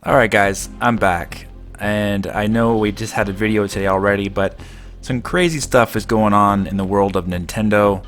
Alright guys, I'm back, and I know we just had a video today already, but some crazy stuff is going on in the world of Nintendo,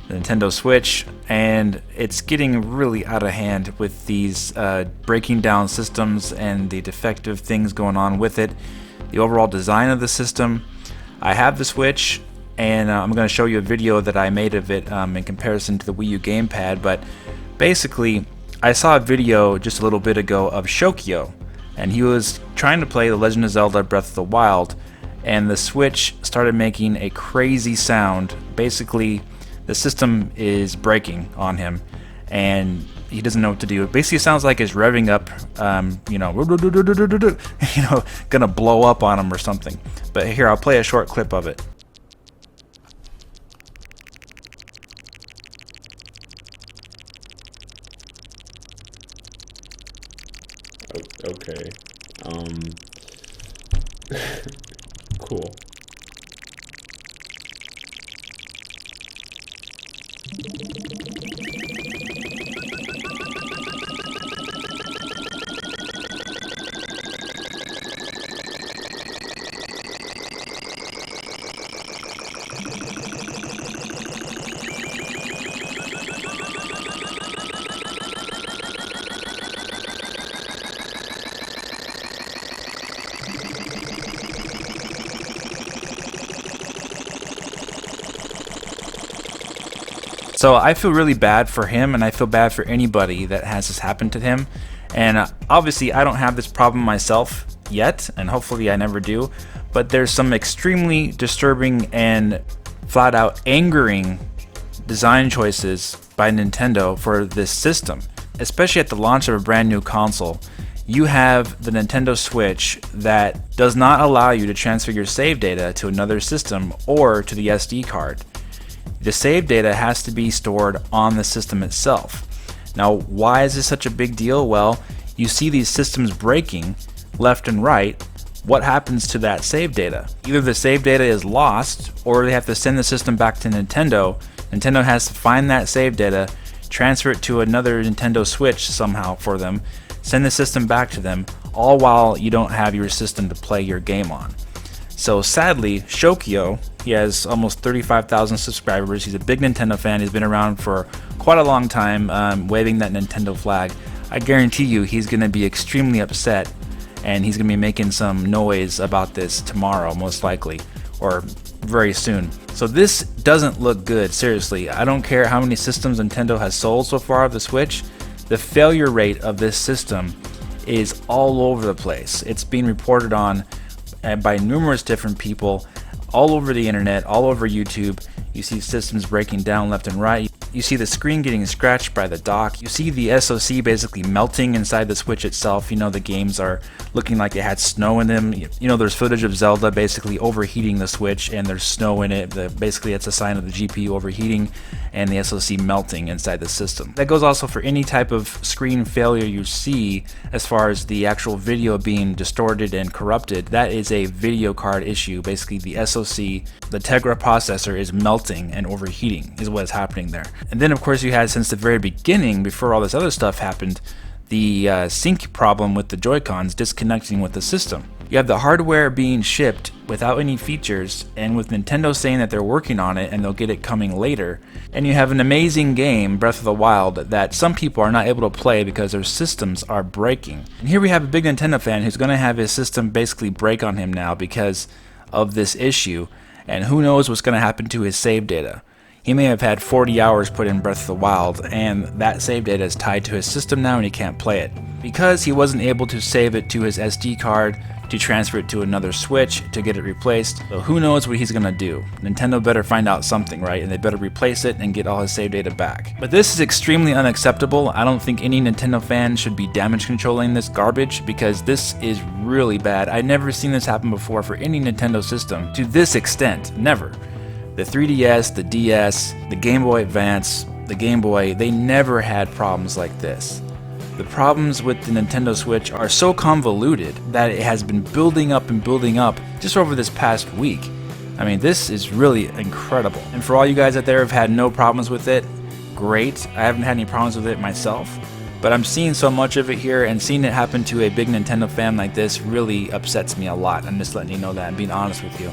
the Nintendo Switch, and it's getting really out of hand with these breaking down systems and the defective things going on with it, the overall design of the system. I have the Switch, and I'm going to show you a video that I made of it in comparison to the Wii U gamepad, but basically I saw a video just a little bit ago of Shokio, and he was trying to play The Legend of Zelda Breath of the Wild, and the Switch started making a crazy sound. Basically, the system is breaking on him, and he doesn't know what to do. It basically sounds like it's revving up, gonna blow up on him or something. But here, I'll play a short clip of it. Okay. Cool. So I feel really bad for him, and I feel bad for anybody that has this happen to him. And obviously I don't have this problem myself yet, and hopefully I never do, but there's some extremely disturbing and flat out angering design choices by Nintendo for this system. Especially at the launch of a brand new console, you have the Nintendo Switch that does not allow you to transfer your save data to another system or to the SD card. The save data has to be stored on the system itself. Now, why is this such a big deal? Well, you see these systems breaking left and right. What happens to that save data? Either the save data is lost, or they have to send the system back to Nintendo. Nintendo has to find that save data, transfer it to another Nintendo Switch somehow for them, send the system back to them, all while you don't have your system to play your game on. So sadly, Shokio, he has almost 35,000 subscribers. He's a big Nintendo fan. He's been around for quite a long time, waving that Nintendo flag. I guarantee you he's going to be extremely upset, and he's going to be making some noise about this tomorrow, most likely, or very soon. So this doesn't look good, seriously. I don't care how many systems Nintendo has sold so far of the Switch. The failure rate of this system is all over the place. It's being reported on by numerous different people all over the internet, all over YouTube. You see systems breaking down left and right. You see the screen getting scratched by the dock. You see the SoC basically melting inside the Switch itself. You know, the games are looking like it had snow in them. You know, there's footage of Zelda basically overheating the Switch, and there's snow in it. Basically, it's a sign of the GPU overheating and the SoC melting inside the system. That goes also for any type of screen failure you see as far as the actual video being distorted and corrupted. That is a video card issue. Basically, the SoC, the Tegra processor, is melting and overheating is what is happening there. And then of course you had, since the very beginning, before all this other stuff happened, the sync problem with the Joy-Cons disconnecting with the system. You have the hardware being shipped without any features, and with Nintendo saying that they're working on it and they'll get it coming later. And you have an amazing game, Breath of the Wild, that some people are not able to play because their systems are breaking. And here we have a big Nintendo fan who's going to have his system basically break on him now because of this issue, and who knows what's going to happen to his save data. He may have had 40 hours put in Breath of the Wild, and that save data is tied to his system now and he can't play it. Because he wasn't able to save it to his SD card, to transfer it to another Switch, to get it replaced. So who knows what he's gonna do. Nintendo better find out something, right? And they better replace it and get all his save data back. But this is extremely unacceptable. I don't think any Nintendo fan should be damage controlling this garbage, because this is really bad. I've never seen this happen before for any Nintendo system to this extent. Never. The 3DS, the DS, the Game Boy Advance, the Game Boy, they never had problems like this. The problems with the Nintendo Switch are so convoluted that it has been building up and building up just over this past week. I mean, this is really incredible. And for all you guys out there who have had no problems with it, great. I haven't had any problems with it myself. But I'm seeing so much of it here, and seeing it happen to a big Nintendo fan like this really upsets me a lot. I'm just letting you know that and being honest with you.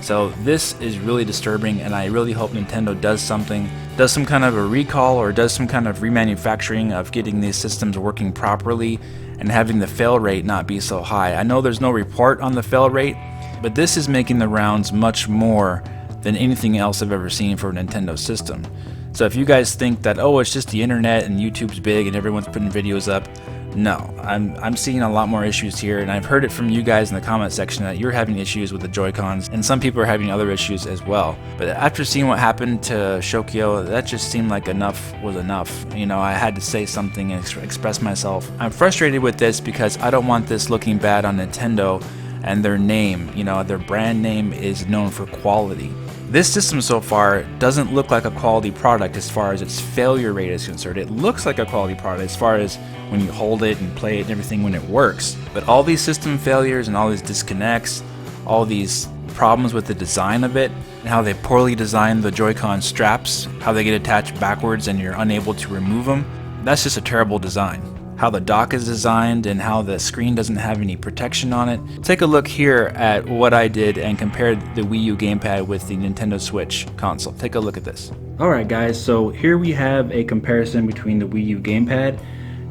So this is really disturbing, and I really hope Nintendo does some kind of a recall or does some kind of remanufacturing of getting these systems working properly and having the fail rate not be so high. I know there's no report on the fail rate, but this is making the rounds much more than anything else I've ever seen for a Nintendo system. So if you guys think that, oh, it's just the internet and YouTube's big and everyone's putting videos up, no, I'm seeing a lot more issues here, and I've heard it from you guys in the comment section that you're having issues with the Joy-Cons, and some people are having other issues as well. But after seeing what happened to Shokio, that just seemed like enough was enough. You know, I had to say something and express myself. I'm frustrated with this because I don't want this looking bad on Nintendo and their name. You know, their brand name is known for quality. This system so far doesn't look like a quality product as far as its failure rate is concerned. It looks like a quality product as far as when you hold it and play it and everything when it works. But all these system failures and all these disconnects, all these problems with the design of it, and how they poorly designed the Joy-Con straps, how they get attached backwards and you're unable to remove them, that's just a terrible design. How the dock is designed and how the screen doesn't have any protection on it. Take a look here at what I did and compared the Wii U gamepad with the Nintendo Switch console. Take a look at this. Alright guys, so here we have a comparison between the Wii U gamepad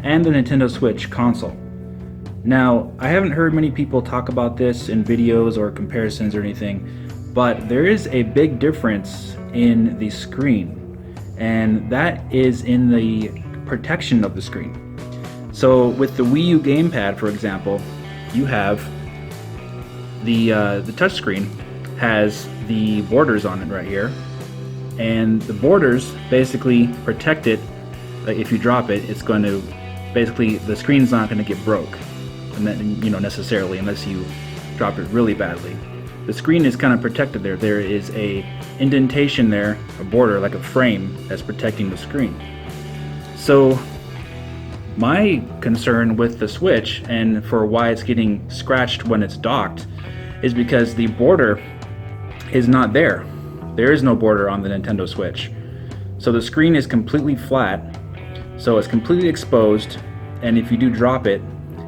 and the Nintendo Switch console. Now, I haven't heard many people talk about this in videos or comparisons or anything, but there is a big difference in the screen, and that is in the protection of the screen. So with the Wii U gamepad, for example, you have the touchscreen has the borders on it right here, and the borders basically protect it. Like if you drop it, it's going to basically, the screen's not going to get broke, and then, you know, necessarily, unless you drop it really badly. The screen is kind of protected there. There is a indentation there, a border like a frame that's protecting the screen. So my concern with the Switch, and for why it's getting scratched when it's docked, is because the border is not there. There is no border on the Nintendo Switch. So the screen is completely flat, so it's completely exposed, and if you do drop it,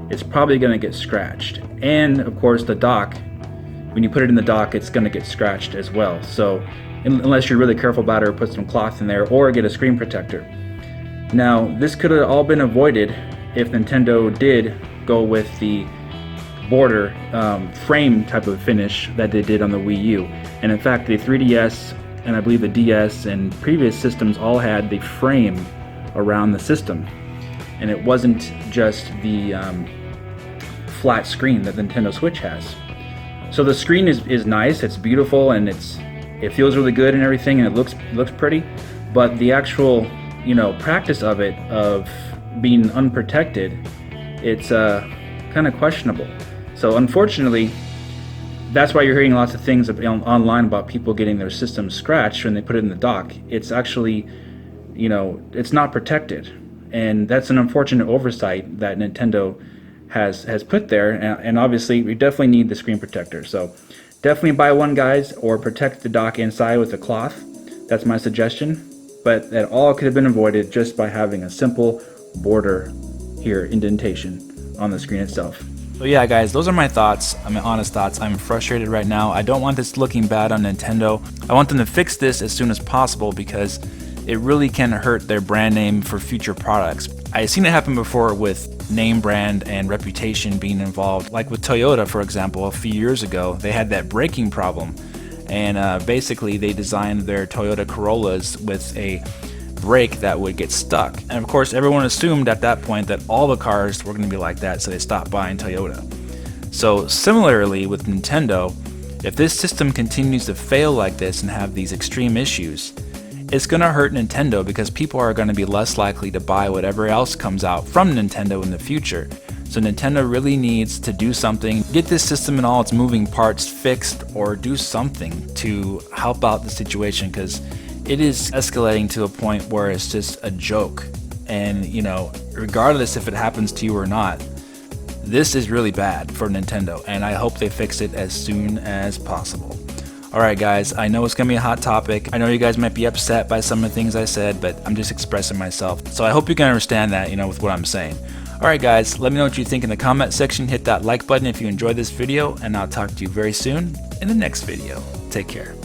it's probably going to get scratched. And of course the dock, when you put it in the dock, it's going to get scratched as well. So unless you're really careful about it or put some cloth in there or get a screen protector. Now, this could have all been avoided if Nintendo did go with the border frame type of finish that they did on the Wii U. And in fact, the 3DS and I believe the DS and previous systems all had the frame around the system. And it wasn't just the flat screen that the Nintendo Switch has. So the screen is nice, it's beautiful, and it feels really good and everything, and it looks pretty, but the actual, you know, practice of it, of being unprotected, it's kind of questionable. So unfortunately, that's why you're hearing lots of things online about people getting their system scratched when they put it in the dock. It's actually, you know, it's not protected, and that's an unfortunate oversight that Nintendo has put there. And obviously, we definitely need the screen protector. So definitely buy one, guys, or protect the dock inside with a cloth. That's my suggestion. But that all could have been avoided just by having a simple border here, indentation on the screen itself. So yeah, guys, those are my thoughts, my honest thoughts. I'm frustrated right now. I don't want this looking bad on Nintendo. I want them to fix this as soon as possible because it really can hurt their brand name for future products. I've seen it happen before with name brand and reputation being involved. Like with Toyota, for example, a few years ago, they had that braking problem. And basically they designed their Toyota Corollas with a brake that would get stuck. And of course everyone assumed at that point that all the cars were going to be like that, so they stopped buying Toyota. So similarly with Nintendo, if this system continues to fail like this and have these extreme issues, it's going to hurt Nintendo because people are going to be less likely to buy whatever else comes out from Nintendo in the future. So Nintendo really needs to do something, get this system and all its moving parts fixed, or do something to help out the situation, because it is escalating to a point where it's just a joke. And, you know, regardless if it happens to you or not, this is really bad for Nintendo, and I hope they fix it as soon as possible. Alright guys, I know it's gonna be a hot topic. I know you guys might be upset by some of the things I said, but I'm just expressing myself. So I hope you can understand that, with what I'm saying. Alright guys, let me know what you think in the comment section. Hit that like button if you enjoyed this video, and I'll talk to you very soon in the next video. Take care.